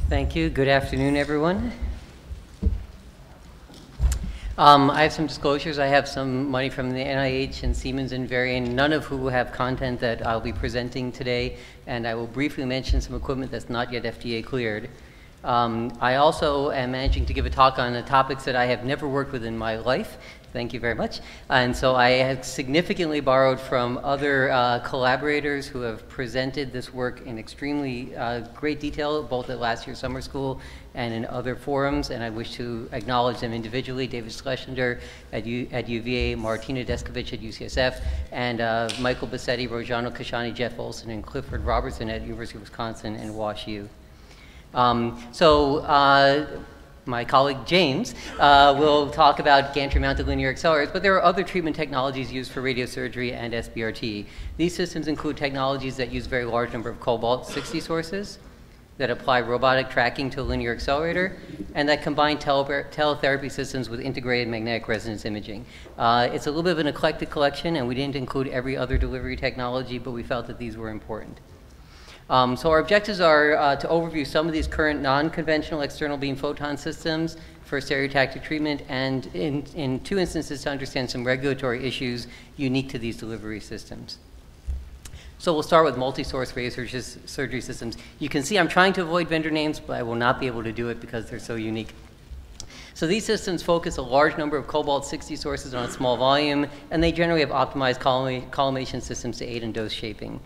Thank you. Good afternoon, everyone. I have some disclosures. I have some money from the NIH and Siemens and Varian, none of who have content that I'll be presenting today, and I will briefly mention some equipment that's not yet FDA cleared. I also am managing to give a talk on the topics that I have never worked with in my life. Thank you very much. And so I have significantly borrowed from other collaborators who have presented this work in extremely great detail, both at last year's summer school and in other forums, and I wish to acknowledge them individually: David Schlesinger at UVA, Martina Deskovich at UCSF, and Michael Bassetti, Rojano Kashani, Jeff Olson, and Clifford Robertson at University of Wisconsin and WashU. My colleague James will talk about gantry-mounted linear accelerators, but there are other treatment technologies used for radiosurgery and SBRT. These systems include technologies that use a very large number of cobalt-60 sources, that apply robotic tracking to a linear accelerator, and that combine teletherapy systems with integrated magnetic resonance imaging. It's a little bit of an eclectic collection, and we didn't include every other delivery technology, but we felt that these were important. So our objectives are to overview some of these current non-conventional external beam photon systems for stereotactic treatment, and in two instances to understand some regulatory issues unique to these delivery systems. So we'll start with multi-source radiosurgery systems. You can see I'm trying to avoid vendor names, but I will not be able to do it because they're so unique. So these systems focus a large number of cobalt-60 sources on a small volume, and they generally have optimized collimation systems to aid in dose shaping.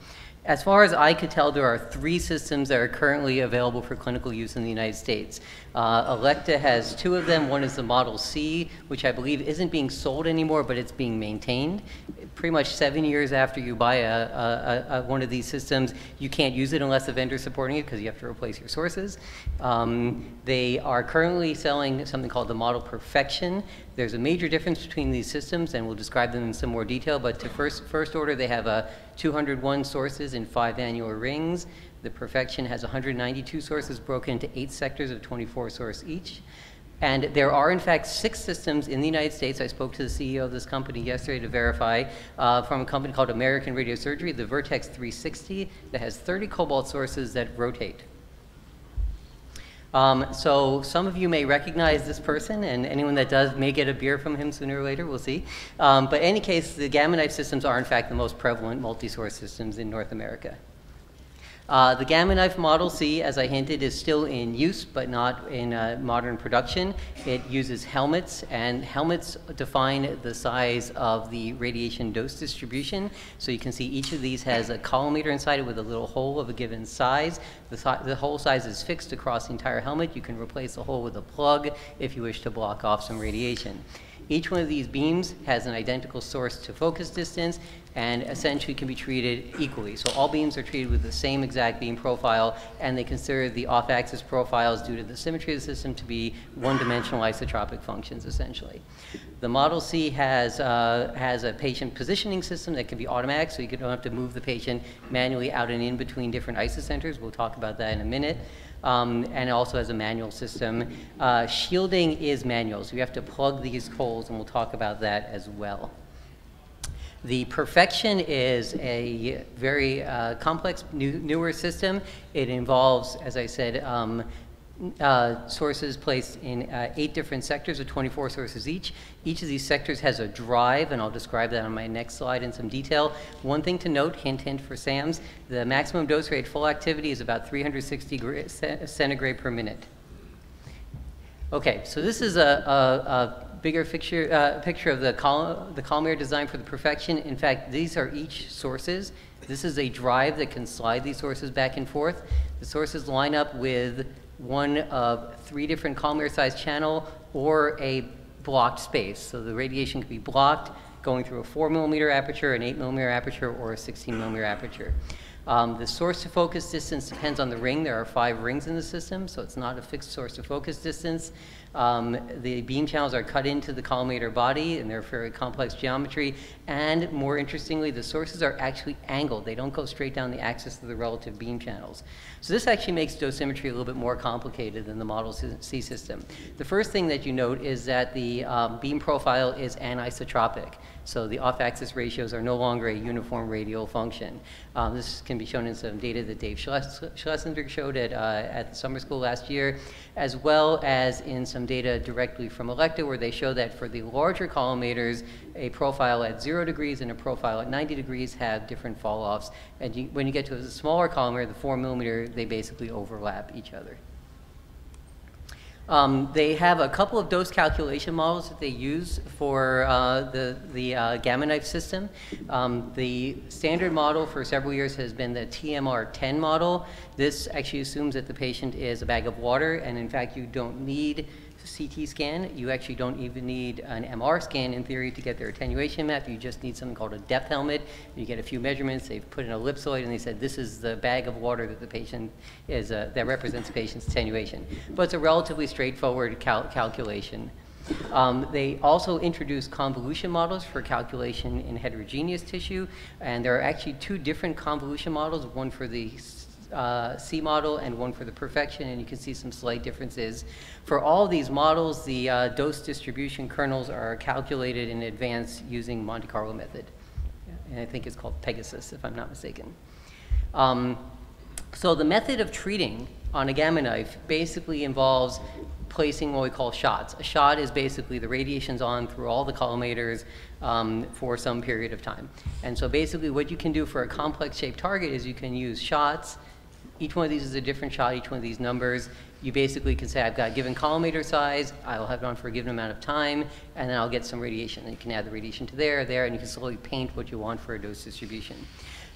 As far as I could tell, there are 3 systems that are currently available for clinical use in the United States. Elekta has 2 of them. One is the Model C, which I believe isn't being sold anymore, but it's being maintained. Pretty much 7 years after you buy one of these systems, you can't use it unless the vendor's supporting it because you have to replace your sources. They are currently selling something called the Model Perfection. There's a major difference between these systems, and we'll describe them in some more detail, but to first order, they have 201 sources in 5 annular rings. The Perfection has 192 sources broken into 8 sectors of 24 source each. And there are, in fact, 6 systems in the United States. I spoke to the CEO of this company yesterday to verify, from a company called American Radiosurgery, the Vertex 360, that has 30 cobalt sources that rotate. So some of you may recognize this person, and anyone that does may get a beer from him sooner or later, we'll see. But in any case, the Gamma Knife systems are, in fact, the most prevalent multi-source systems in North America. The Gamma Knife Model C, as I hinted, is still in use, but not in modern production. It uses helmets, and helmets define the size of the radiation dose distribution. So you can see each of these has a collimator inside it with a little hole of a given size. The hole size is fixed across the entire helmet. You can replace the hole with a plug if you wish to block off some radiation. Each one of these beams has an identical source to focus distance and essentially can be treated equally. So all beams are treated with the same exact beam profile, and they consider the off-axis profiles due to the symmetry of the system to be one-dimensional isotropic functions, essentially. The Model C has a patient positioning system that can be automatic, so you don't have to move the patient manually out and in between different isocenters. We'll talk about that in a minute. And it also has a manual system. Shielding is manual, so you have to plug these holes, and we'll talk about that as well. The Perfection is a very complex, newer system. It involves, as I said, sources placed in 8 different sectors of 24 sources each. Each of these sectors has a drive, and I'll describe that on my next slide in some detail. One thing to note, hint, hint for SAMs, the maximum dose rate full activity is about 360 centigrade per minute. Okay, so this is a bigger picture of the collimator design for the Perfection. In fact, these are each sources. This is a drive that can slide these sources back and forth. The sources line up with one of 3 different collimator size channel or a blocked space. So the radiation can be blocked going through a 4mm aperture, an 8mm aperture, or a 16mm aperture. The source to focus distance depends on the ring. There are 5 rings in the system, so it's not a fixed source to focus distance. The beam channels are cut into the collimator body, and they're very complex geometry. And more interestingly, the sources are actually angled. They don't go straight down the axis of the relative beam channels. So this actually makes dosimetry a little bit more complicated than the Model C system. The first thing that you note is that the beam profile is anisotropic. So the off-axis ratios are no longer a uniform radial function. This can can be shown in some data that Dave Schlesinger showed at the summer school last year, as well as in some data directly from Elekta, where they show that for the larger collimators, a profile at 0 degrees and a profile at 90 degrees have different fall-offs. And when you get to a smaller collimator, the 4 millimeter, they basically overlap each other. They have a couple of dose calculation models that they use for the Gamma Knife system. The standard model for several years has been the TMR-10 model. This actually assumes that the patient is a bag of water, and in fact, you don't need CT scan. You actually don't even need an MR scan in theory to get their attenuation map. You just need something called a depth helmet. You get a few measurements. They've put in an ellipsoid, and they said this is the bag of water that the patient is that represents the patient's attenuation. But it's a relatively straightforward calculation. They also introduced convolution models for calculation in heterogeneous tissue, and there are actually 2 different convolution models, one for the C model and one for the perfection, and you can see some slight differences. For all of these models, the dose distribution kernels are calculated in advance using Monte Carlo method. And I think it's called Pegasus, if I'm not mistaken. So the method of treating on a Gamma Knife basically involves placing what we call shots. A shot is basically the radiation's on through all the collimators for some period of time. And so basically what you can do for a complex shaped target is you can use shots. Each one of these is a different shot, each one of these numbers. You basically can say, I've got a given collimator size, I'll have it on for a given amount of time, and then I'll get some radiation. And you can add the radiation to there, and you can slowly paint what you want for a dose distribution.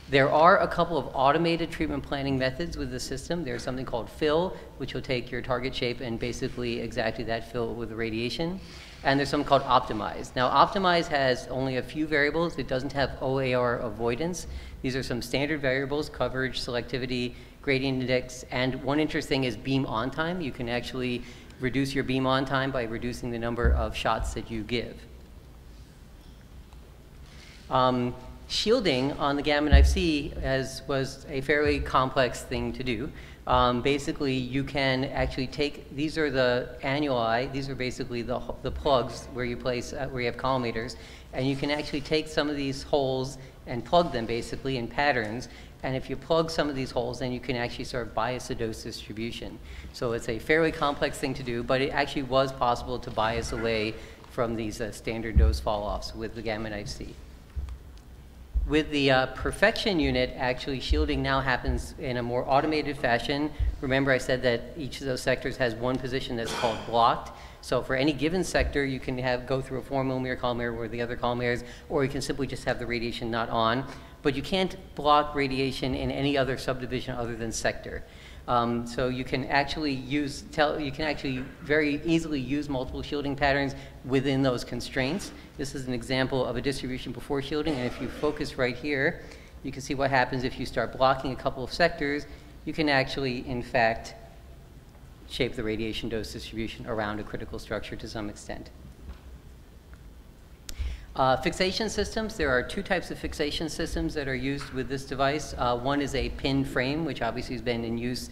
There are a couple of automated treatment planning methods with the system. There's something called fill, which will take your target shape and basically exactly that fill with the radiation. And there's something called optimize. Now, optimize has only a few variables. It doesn't have OAR avoidance. These are some standard variables: coverage, selectivity, gradient index, and one interesting thing is beam on time. You can actually reduce your beam on time by reducing the number of shots that you give. Shielding on the Gamma Knife C was a fairly complex thing to do. Basically, you can actually take, these are the annuli, these are basically the plugs where you place, where you have collimators, and you can actually take some of these holes and plug them basically in patterns. And if you plug some of these holes, then you can actually sort of bias the dose distribution. So it's a fairly complex thing to do, but it actually was possible to bias away from these standard dose fall-offs with the Gamma Knife C. With the perfection unit, actually shielding now happens in a more automated fashion. Remember I said that each of those sectors has one position that's called blocked. So for any given sector, you can go through a 4 millimeter collimator where the other collimators, or you can simply just have the radiation not on. But you can't block radiation in any other subdivision other than sector. So you can actually very easily use multiple shielding patterns within those constraints. This is an example of a distribution before shielding, and if you focus right here, you can see what happens if you start blocking a couple of sectors. You can actually, in fact, shape the radiation dose distribution around a critical structure to some extent. Fixation systems, there are 2 types of fixation systems that are used with this device. One is a pin frame, which obviously has been in use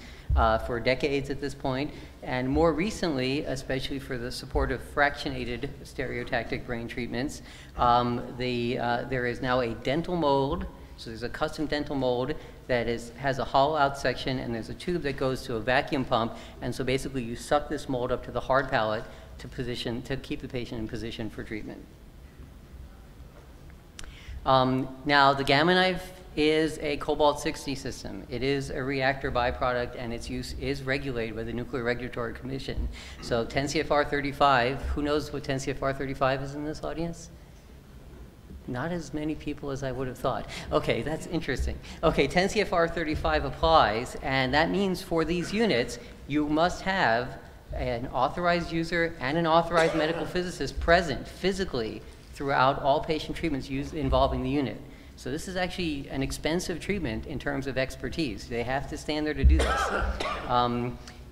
for decades at this point. And more recently, especially for the support of fractionated stereotactic brain treatments, there is now a dental mold. So there's a custom dental mold that has a hollow out section, and there's a tube that goes to a vacuum pump. And so basically you suck this mold up to the hard palate to keep the patient in position for treatment. Now, the Gamma Knife is a cobalt-60 system. It is a reactor byproduct, and its use is regulated by the Nuclear Regulatory Commission. So 10 CFR 35, who knows what 10 CFR 35 is in this audience? Not as many people as I would have thought. Okay, that's interesting. Okay, 10 CFR 35 applies, and that means for these units, you must have an authorized user and an authorized medical physicist present physically throughout all patient treatments involving the unit. So this is actually an expensive treatment in terms of expertise. They have to stand there to do this.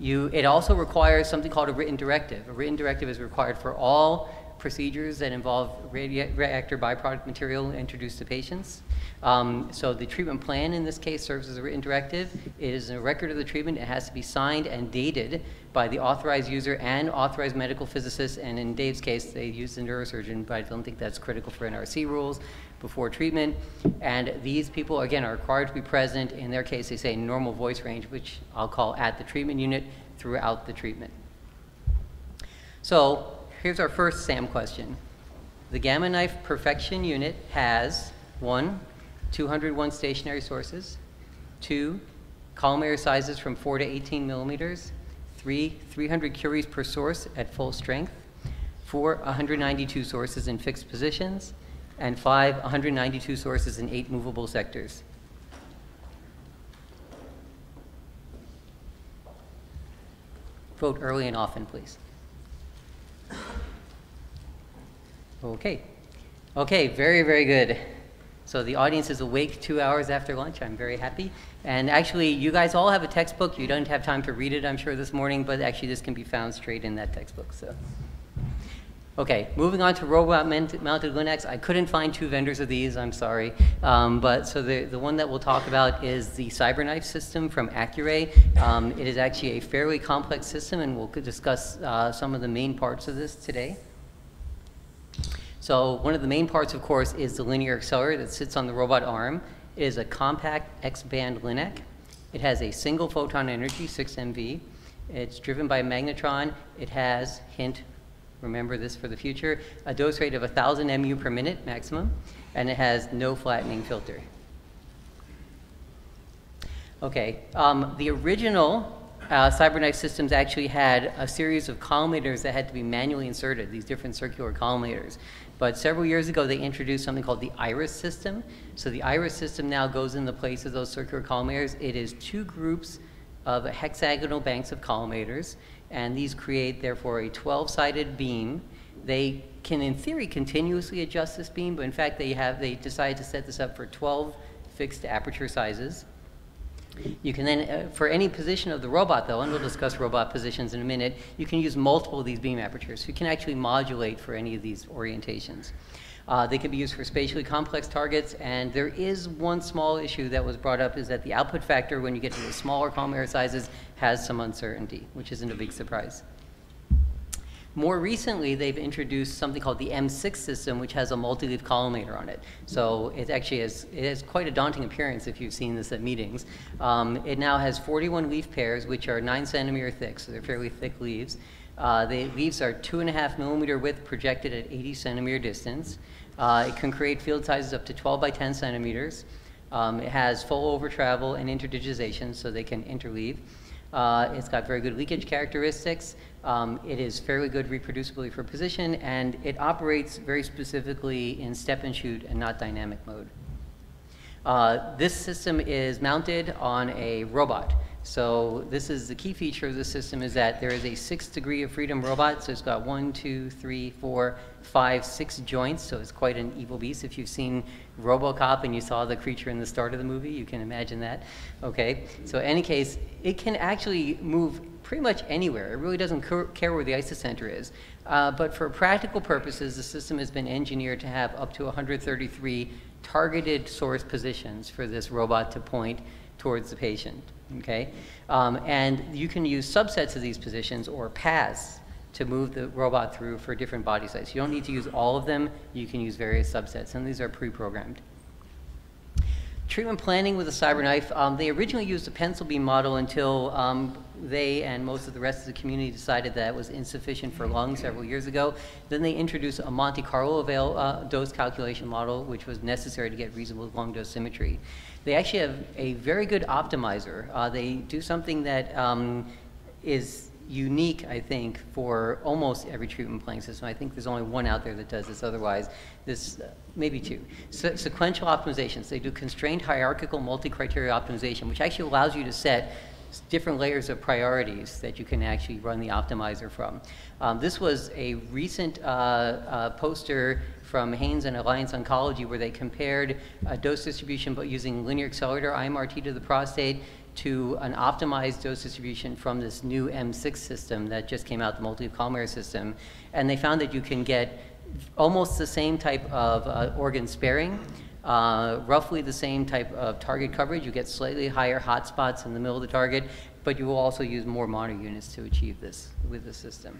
It also requires something called a written directive. A written directive is required for all procedures that involve reactor byproduct material introduced to patients. So the treatment plan in this case serves as a written directive. It is a record of the treatment. It has to be signed and dated by the authorized user and authorized medical physicist, and in Dave's case, they used a neurosurgeon, but I don't think that's critical for NRC rules. before treatment. And these people, again, are required to be present. In their case, they say normal voice range, which I'll call at the treatment unit throughout the treatment. So here's our first SAM question. The Gamma Knife Perfection unit has 1, 201 stationary sources, 2, collimator sizes from 4 to 18 millimeters, 3, 300 curies per source at full strength, 4, 192 sources in fixed positions, and 5, 192 sources in 8 movable sectors. Vote early and often, please. Okay. Okay, very, very good. So the audience is awake 2 hours after lunch. I'm very happy. And actually, you guys all have a textbook. You don't have time to read it, I'm sure, this morning, but actually this can be found straight in that textbook. So, okay, moving on to robot-mounted Linux. I couldn't find 2 vendors of these, I'm sorry. So the one that we'll talk about is the Cyberknife system from ViewRay. It is actually a fairly complex system, and we'll discuss some of the main parts of this today. So one of the main parts, of course, is the linear accelerator that sits on the robot arm. It is a compact X-band LINAC. It has a single photon energy, 6 MV. It's driven by a magnetron. It has, hint, remember this for the future, a dose rate of 1,000 MU per minute maximum, and it has no flattening filter. Okay, the original Cyberknife systems actually had a series of collimators that had to be manually inserted, these different circular collimators. But several years ago, they introduced something called the IRIS system. So the IRIS system now goes in the place of those circular collimators. It is 2 groups of hexagonal banks of collimators, and these create, therefore, a 12-sided beam. They can, in theory, continuously adjust this beam, but in fact, they decided to set this up for 12 fixed aperture sizes. You can then, for any position of the robot, though, and we'll discuss robot positions in a minute, you can use multiple of these beam apertures. So you can actually modulate for any of these orientations. They can be used for spatially complex targets, and there is one small issue that was brought up, is that the output factor, when you get to the smaller collimator sizes, has some uncertainty, which isn't a big surprise. More recently, they've introduced something called the M6 system, which has a multi-leaf collimator on it. So it actually has quite a daunting appearance if you've seen this at meetings. It now has 41 leaf pairs, which are 9 centimeter thick, so they're fairly thick leaves. The leaves are 2.5 millimeter width projected at 80 centimeter distance. It can create field sizes up to 12 by 10 centimeters. It has full over travel and interdigitization, so they can interleave. It's got very good leakage characteristics. It is fairly good reproducibility for position, and it operates very specifically in step and shoot and not dynamic mode. This system is mounted on a robot. So this is the key feature of this system, is that there is a 6 degree of freedom robot. So it's got 1, 2, 3, 4, 5, 6 joints. So it's quite an evil beast. If you've seen RoboCop and you saw the creature in the start of the movie, you can imagine that. Okay. So in any case, it can actually move pretty much anywhere. It really doesn't care where the isocenter is. But for practical purposes, the system has been engineered to have up to 133 targeted source positions for this robot to point towards the patient. Okay, and you can use subsets of these positions or paths to move the robot through for different body sites. You don't need to use all of them. You can use various subsets, and these are pre-programmed. Treatment planning with a Cyberknife. They originally used a pencil beam model until they and most of the rest of the community decided that it was insufficient for lung several years ago. Then they introduced a Monte Carlo dose calculation model, which was necessary to get reasonable lung dose symmetry. They actually have a very good optimizer. They do something that is unique, I think, for almost every treatment planning system. I think there's only one out there that does this. Otherwise, this maybe 2. Sequential optimizations. They do constrained hierarchical multi-criteria optimization, which actually allows you to set different layers of priorities that you can actually run the optimizer from. This was a recent poster from Haynes and Alliance Oncology, where they compared dose distribution but using linear accelerator IMRT to the prostate to an optimized dose distribution from this new M6 system that just came out, the multi-leaf collimator system. And they found that you can get almost the same type of organ sparing, roughly the same type of target coverage. You get slightly higher hotspots in the middle of the target, but you will also use more monitor units to achieve this with the system.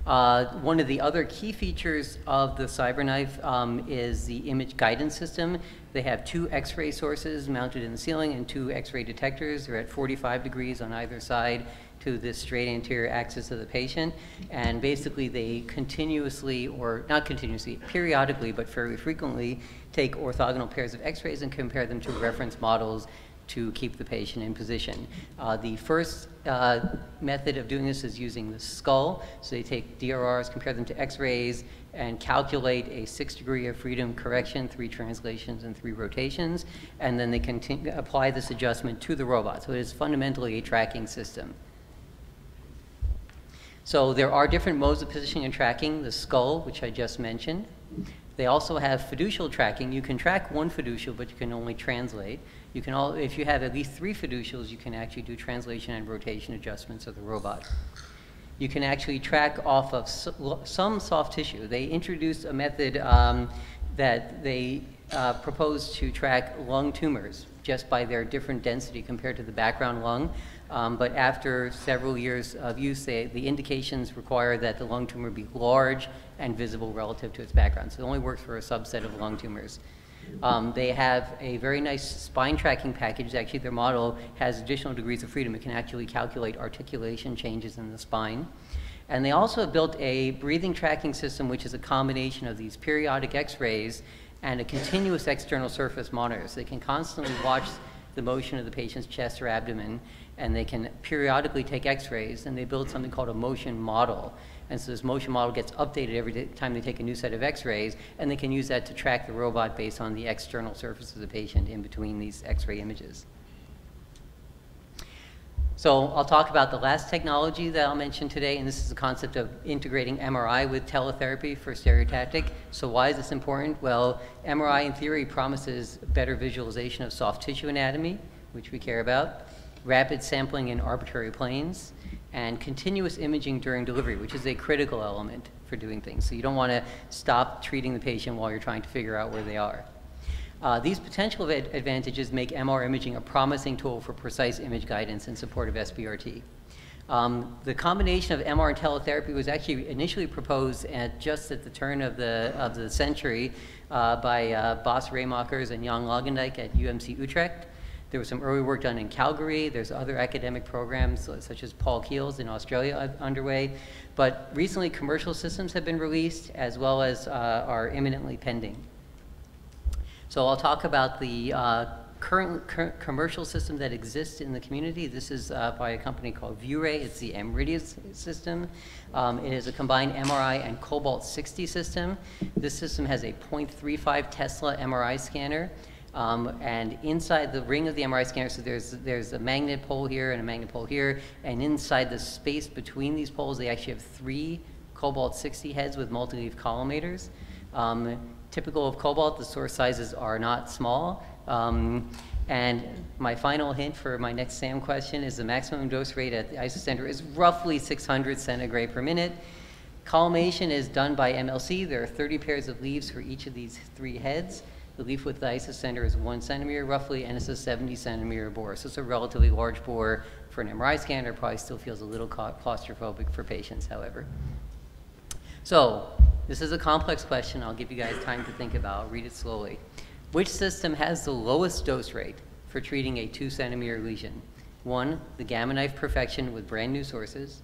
One of the other key features of the Cyberknife is the image guidance system. They have 2 X-ray sources mounted in the ceiling and 2 X-ray detectors. They're at 45 degrees on either side to this straight anterior axis of the patient. And basically they continuously, or not continuously, periodically, but fairly frequently, take orthogonal pairs of X-rays and compare them to reference models to keep the patient in position. The first method of doing this is using the skull. So they take DRRs, compare them to X-rays, and calculate a 6 degree of freedom correction, 3 translations and 3 rotations, and then they apply this adjustment to the robot. So it is fundamentally a tracking system. So there are different modes of positioning and tracking, the skull, which I just mentioned. They also have fiducial tracking. You can track 1 fiducial, but you can only translate. You can if you have at least 3 fiducials, you can actually do translation and rotation adjustments of the robot. You can actually track off of some soft tissue. They introduced a method that they proposed to track lung tumors just by their different density compared to the background lung. But after several years of use, the indications require that the lung tumor be large and visible relative to its background. So it only works for a subset of lung tumors. They have a very nice spine tracking package. Actually, their model has additional degrees of freedom. It can actually calculate articulation changes in the spine. And they also built a breathing tracking system, which is a combination of these periodic X-rays and a continuous external surface monitor. So they can constantly watch the motion of the patient's chest or abdomen, and they can periodically take X-rays, and they build something called a motion model. And so this motion model gets updated every time they take a new set of X-rays, and they can use that to track the robot based on the external surface of the patient in between these X-ray images. So I'll talk about the last technology that I'll mention today, and this is the concept of integrating MRI with teletherapy for stereotactic. So why is this important? Well, MRI in theory promises better visualization of soft tissue anatomy, which we care about, rapid sampling in arbitrary planes, and continuous imaging during delivery, which is a critical element for doing things. So you don't want to stop treating the patient while you're trying to figure out where they are. These potential advantages make MR imaging a promising tool for precise image guidance in support of SBRT. The combination of MR and teletherapy was actually initially proposed just at the turn of the century by Bas Reemakers and Jan Lagendijk at UMC Utrecht. There was some early work done in Calgary. There's other academic programs such as Paul Keel's in Australia underway. But recently commercial systems have been released as well as are imminently pending. So I'll talk about the current commercial system that exists in the community. This is by a company called ViewRay. It's the Meridius system. It is a combined MRI and Cobalt-60 system. This system has a 0.35 Tesla MRI scanner. And inside the ring of the MRI scanner, so there's a magnet pole here and a magnet pole here, and inside the space between these poles, they actually have 3 Cobalt-60 heads with multi-leaf collimators. Typical of Cobalt, the source sizes are not small. And my final hint for my next SAM question is the maximum dose rate at the isocenter is roughly 600 centigrade per minute. Collimation is done by MLC. There are 30 pairs of leaves for each of these 3 heads. The leaf width of the isocenter is 1 centimeter roughly, and it's a 70 centimeter bore. So it's a relatively large bore for an MRI scanner. Probably still feels a little claustrophobic for patients, however. So this is a complex question. I'll give you guys time to think about. I'll read it slowly. Which system has the lowest dose rate for treating a 2 centimeter lesion? 1, the Gamma Knife Perfection with brand new sources.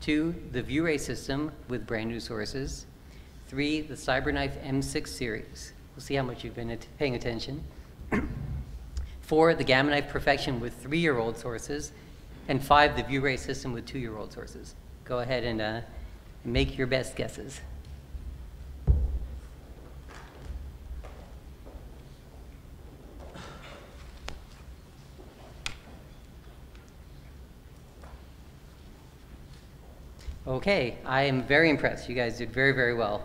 2, the ViewRay system with brand new sources. 3, the Cyberknife M6 series. We'll see how much you've been paying attention. 4, the Gamma Knife Perfection with 3-year-old sources. And 5, the ViewRay system with 2-year-old sources. Go ahead and make your best guesses. Okay, I am very impressed. You guys did very, very well.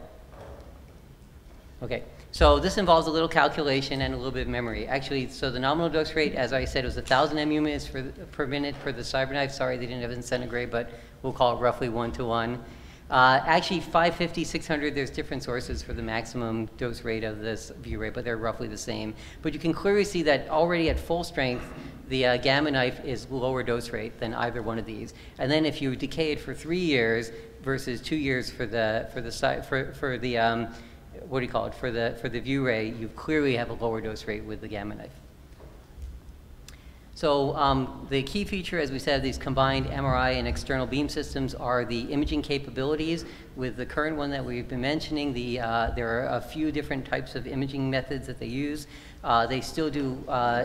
Okay, so this involves a little calculation and a little bit of memory. Actually, so the nominal dose rate, as I said, was 1,000 mu units per minute for the Cyberknife. Sorry, they didn't have it in centigrade, but we'll call it roughly 1 to 1. Actually, 550, 600, there's different sources for the maximum dose rate of this ViewRay, but they're roughly the same. But you can clearly see that already at full strength, the Gamma Knife is lower dose rate than either one of these. And then if you decay it for 3 years versus 2 years for the what do you call it, for the ViewRay, you clearly have a lower dose rate with the Gamma Knife. So the key feature, as we said, of these combined MRI and external beam systems are the imaging capabilities. With the current one that we've been mentioning, there are a few different types of imaging methods that they use. They still do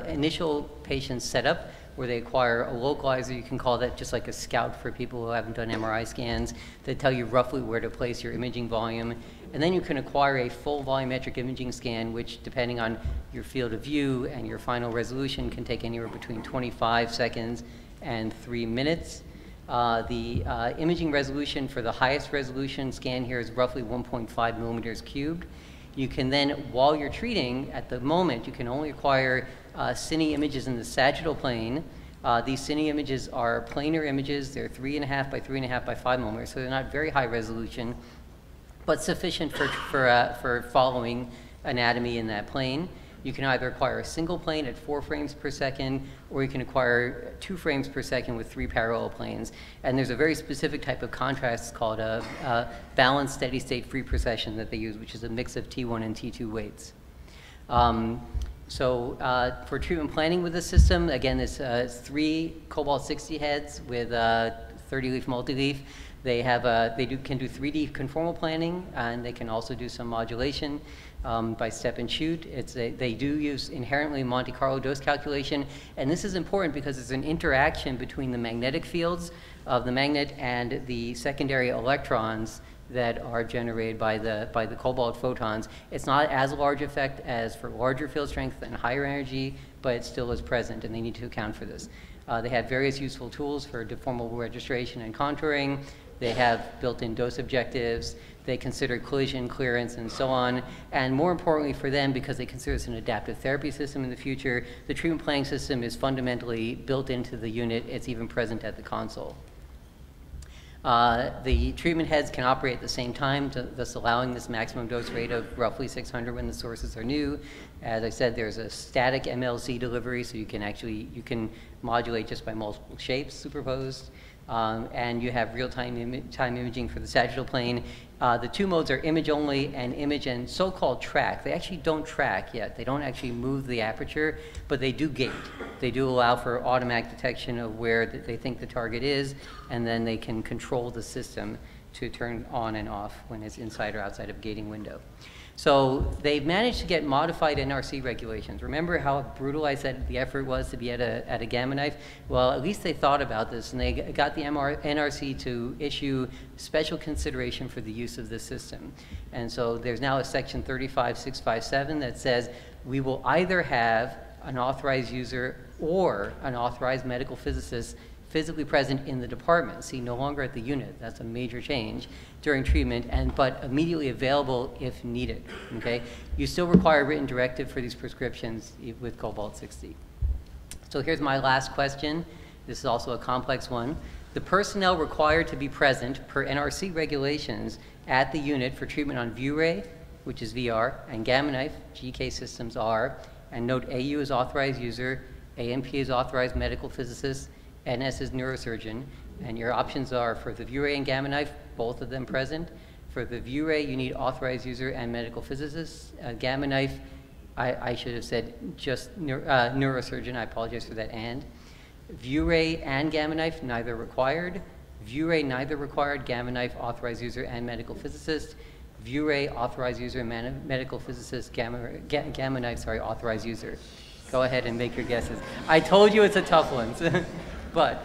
initial patient setup, where they acquire a localizer. You can call that just like a scout for people who haven't done MRI scans. They tell you roughly where to place your imaging volume. And then you can acquire a full volumetric imaging scan, which, depending on your field of view and your final resolution, can take anywhere between 25 seconds and 3 minutes. The imaging resolution for the highest resolution scan here is roughly 1.5 millimeters cubed. You can then, while you're treating, at the moment, you can only acquire cine images in the sagittal plane. These cine images are planar images. They're 3.5 by 3.5 by 5 millimeters, so they're not very high resolution, but sufficient for following anatomy in that plane. You can either acquire a single plane at 4 frames per second, or you can acquire 2 frames per second with 3 parallel planes. And there's a very specific type of contrast called a balanced steady-state free precession that they use, which is a mix of T1 and T2 weights. For treatment planning with this system, again, it's 3 cobalt-60 heads with 30-leaf multi-leaf. They can do 3D conformal planning, and they can also do some modulation by step and shoot. They do use inherently Monte Carlo dose calculation, and this is important because there's an interaction between the magnetic fields of the magnet and the secondary electrons that are generated by the cobalt photons. It's not as large effect as for larger field strength and higher energy, but it still is present, and they need to account for this. They have various useful tools for deformable registration and contouring. They have built-in dose objectives. They consider collision, clearance, and so on. And more importantly for them, because they consider this an adaptive therapy system in the future, the treatment planning system is fundamentally built into the unit. It's even present at the console. The treatment heads can operate at the same time, thus allowing this maximum dose rate of roughly 600 when the sources are new. As I said, there's a static MLC delivery, so you can modulate just by multiple shapes superposed. And you have real-time imaging for the sagittal plane. The 2 modes are image only and image and so-called track. They actually don't track yet. They don't actually move the aperture, but they do gate. They do allow for automatic detection of where they think the target is, and then they can control the system to turn on and off when it's inside or outside of a gating window. So they've managed to get modified NRC regulations. Remember how brutal I said the effort was to be at a Gamma Knife? Well, at least they thought about this, and they got the NRC to issue special consideration for the use of this system. And so there's now a section 35657 that says we will either have an authorized user or an authorized medical physicist physically present in the department. See, no longer at the unit. That's a major change during treatment, but immediately available if needed, okay? You still require a written directive for these prescriptions with cobalt-60. So here's my last question. This is also a complex one. The personnel required to be present per NRC regulations at the unit for treatment on ViewRay, which is VR, and Gamma Knife, GK systems are, and note AU is authorized user, AMP is authorized medical physicist, NS is neurosurgeon, and your options are for the ViewRay and Gamma Knife, both of them present. For the ViewRay, you need authorized user and medical physicist. Gamma Knife, I should have said just neurosurgeon. I apologize for that and. ViewRay and Gamma Knife, neither required. ViewRay, neither required. Gamma Knife, authorized user and medical physicist. ViewRay, authorized user and medical physicist. Gamma Knife, sorry, authorized user. Go ahead and make your guesses. I told you it's a tough one. But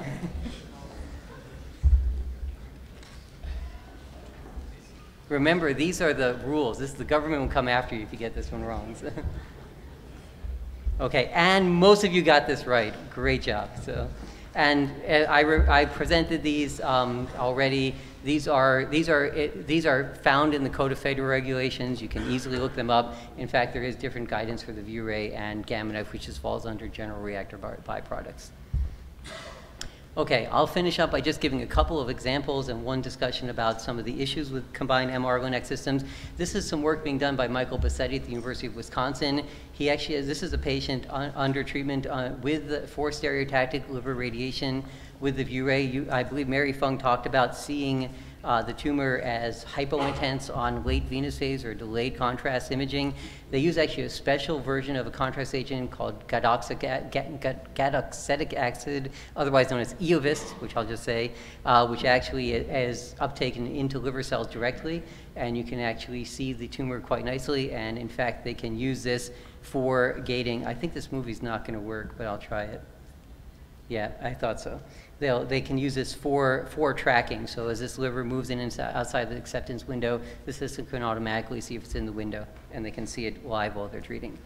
remember, these are the rules. The government will come after you if you get this one wrong. So. Okay, and most of you got this right. Great job. So, and I presented these already. These are found in the Code of Federal Regulations. You can easily look them up. In fact, there is different guidance for the ViewRay and Gamma Knife, which just falls under general reactor byproducts. Okay, I'll finish up by just giving a couple of examples and one discussion about some of the issues with combined MR-Linac systems. This is some work being done by Michael Bassetti at the University of Wisconsin. He actually this is a patient under treatment for stereotactic liver radiation with the ViewRay. I believe Mary Fung talked about seeing the tumor as hypointense on late venous phase or delayed contrast imaging. They use actually a special version of a contrast agent called gadoxetic acid, otherwise known as Eovist, which I'll just say, which actually is uptaken into liver cells directly, and you can actually see the tumor quite nicely, and in fact they can use this for gating. I think this movie's not going to work, but I'll try it. Yeah, I thought so. They can use this for tracking. So as this liver moves in and outside the acceptance window, the system can automatically see if it's in the window, and they can see it live while they're treating.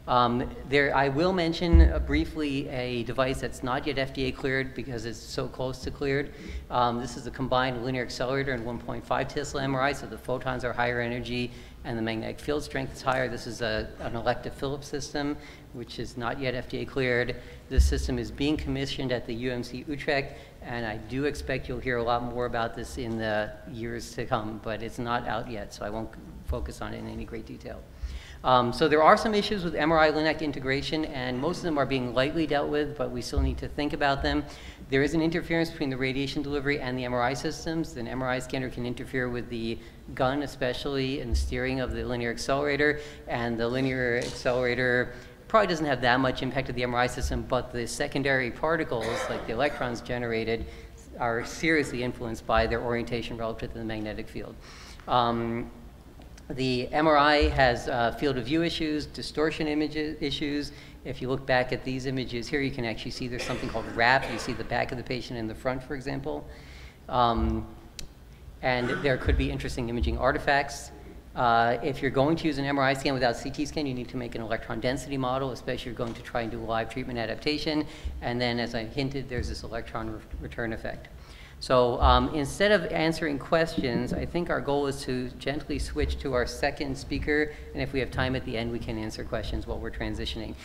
I will mention briefly a device that's not yet FDA cleared because it's so close to cleared. This is a combined linear accelerator and 1.5 Tesla MRI, so the photons are higher energy and the magnetic field strength is higher. This is an elective Philips system, which is not yet FDA cleared. This system is being commissioned at the UMC Utrecht, and I do expect you'll hear a lot more about this in the years to come, but it's not out yet, so I won't focus on it in any great detail. So there are some issues with MRI-Linac integration, and most of them are being lightly dealt with, but we still need to think about them. There is an interference between the radiation delivery and the MRI systems. An MRI scanner can interfere with the gun, especially in the steering of the linear accelerator, and the linear accelerator probably doesn't have that much impact of the MRI system, but the secondary particles, like the electrons generated, are seriously influenced by their orientation relative to the magnetic field. The MRI has field of view issues, distortion issues. If you look back at these images here, you can actually see there's something called wrap. You see the back of the patient in the front, for example. And there could be interesting imaging artifacts. If you're going to use an MRI scan without CT scan, you need to make an electron density model, especially if you're going to try and do live treatment adaptation. And then, as I hinted, there's this electron return effect. So instead of answering questions, I think our goal is to gently switch to our second speaker, and if we have time at the end, we can answer questions while we're transitioning.